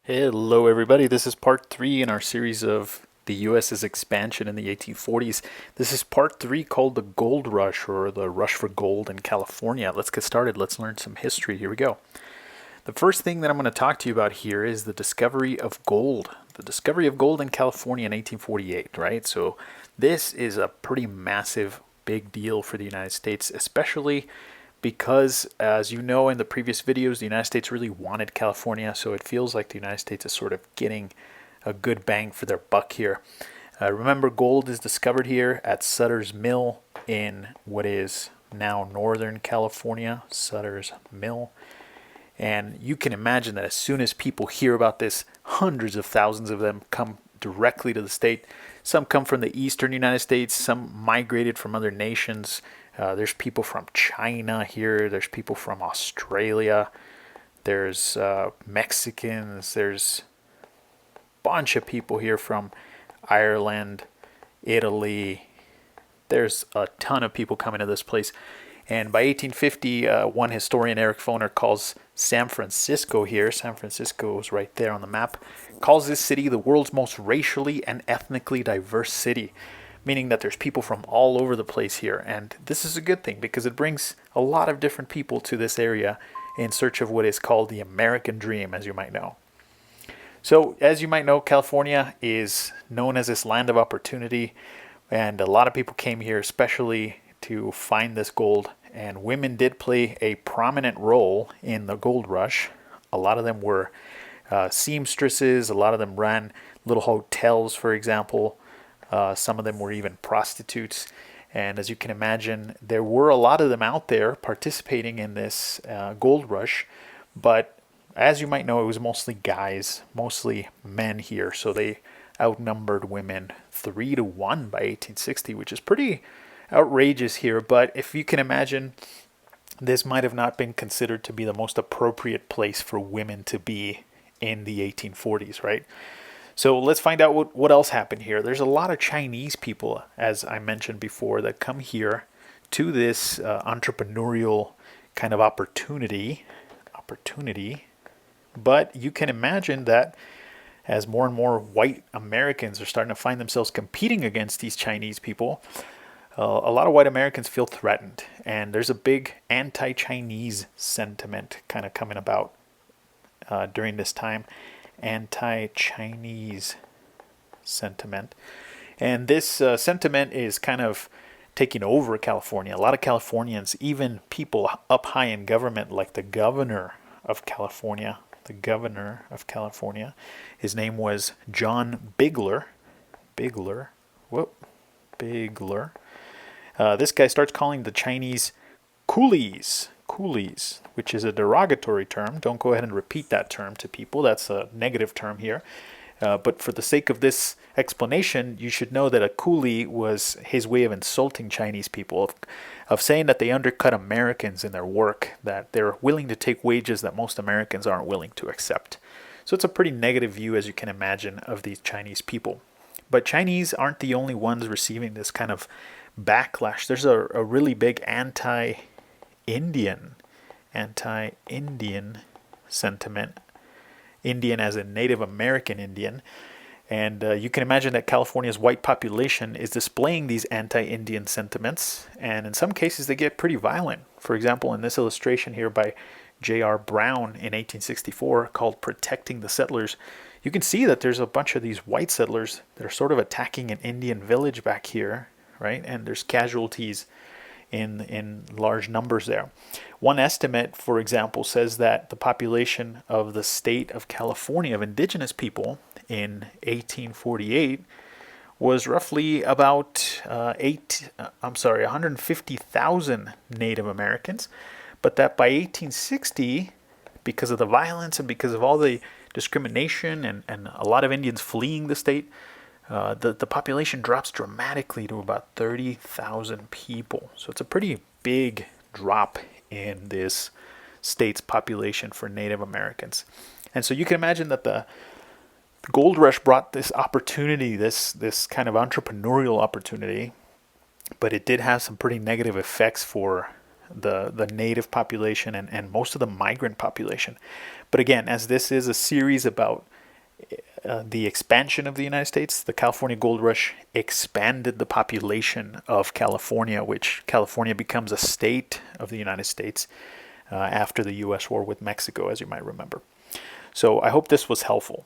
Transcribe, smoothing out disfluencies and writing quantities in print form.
Hello, everybody. This is part three in our series of the U.S.'s expansion in the 1840s. This is part three called the Gold Rush or the Rush for Gold in California. Let's get started. Let's learn some history. Here we go. The first thing that I'm going to talk to you about here is the discovery of gold. The discovery of gold in California in 1848, right? So, this is a pretty massive, big deal for the United States, especially because, as you know in the previous videos, the United States really wanted California, so it feels like the United States is sort of getting a good bang for their buck here. Remember, gold is discovered here at Sutter's Mill in what is now Northern California, Sutter's Mill. And you can imagine that as soon as people hear about this, hundreds of thousands of them come directly to the state. Some come from the eastern United States, some migrated from other nations. There's people from China here, there's people from Australia, there's Mexicans, there's a bunch of people here from Ireland, Italy. There's a ton of people coming to this place. And by 1850, one historian, Eric Foner, calls San Francisco here, San Francisco is right there on the map, calls this city the world's most racially and ethnically diverse city, meaning that there's people from all over the place here. And this is a good thing because it brings a lot of different people to this area in search of what is called the American Dream, as you might know. So, as you might know, California is known as this land of opportunity, and a lot of people came here especially to find this gold, and women did play a prominent role in the gold rush. A lot of them were seamstresses, a lot of them ran little hotels, for example. Some of them were even prostitutes. And as you can imagine, there were a lot of them out there participating in this gold rush. But as you might know, it was mostly guys, mostly men here. So they outnumbered women 3-1 by 1860, which is pretty outrageous here. But if you can imagine, this might have not been considered to be the most appropriate place for women to be in the 1840s, right? So let's find out what else happened here. There's a lot of Chinese people, as I mentioned before, that come here to this entrepreneurial kind of opportunity. But you can imagine that as more and more white Americans are starting to find themselves competing against these Chinese people, a lot of white Americans feel threatened. And there's a big anti-Chinese sentiment kind of coming about during this time. Anti-Chinese sentiment. And this sentiment is kind of taking over California. A lot of Californians, even people up high in government, like the governor of California, his name was John Bigler. Bigler. This guy starts calling the Chinese coolies, which is a derogatory term. Don't go ahead and repeat that term to people. That's a negative term here. But for the sake of this explanation, you should know that a coolie was his way of insulting Chinese people, of saying that they undercut Americans in their work, that they're willing to take wages that most Americans aren't willing to accept. So it's a pretty negative view, as you can imagine, of these Chinese people. But Chinese aren't the only ones receiving this kind of backlash. There's a really big anti-Indian sentiment. Indian as in Native American Indian. And you can imagine that California's white population is displaying these anti-Indian sentiments. And in some cases, they get pretty violent. For example, in this illustration here by J.R. Brown in 1864 called Protecting the Settlers, you can see that there's a bunch of these white settlers that are sort of attacking an Indian village back here, right? And there's casualties in large numbers there. One estimate, for example, says that the population of the state of California of indigenous people in 1848 was roughly about 150,000 Native Americans, but that by 1860, because of the violence and because of all the discrimination and a lot of Indians fleeing the state, the population drops dramatically to about 30,000 people. So it's a pretty big drop in this state's population for Native Americans. And so you can imagine that the gold rush brought this opportunity, this kind of entrepreneurial opportunity, but it did have some pretty negative effects for the native population and most of the migrant population. But again, as this is a series about the expansion of the United States, the California Gold Rush expanded the population of California, which California becomes a state of the United States after the U.S. war with Mexico, as you might remember. So I hope this was helpful.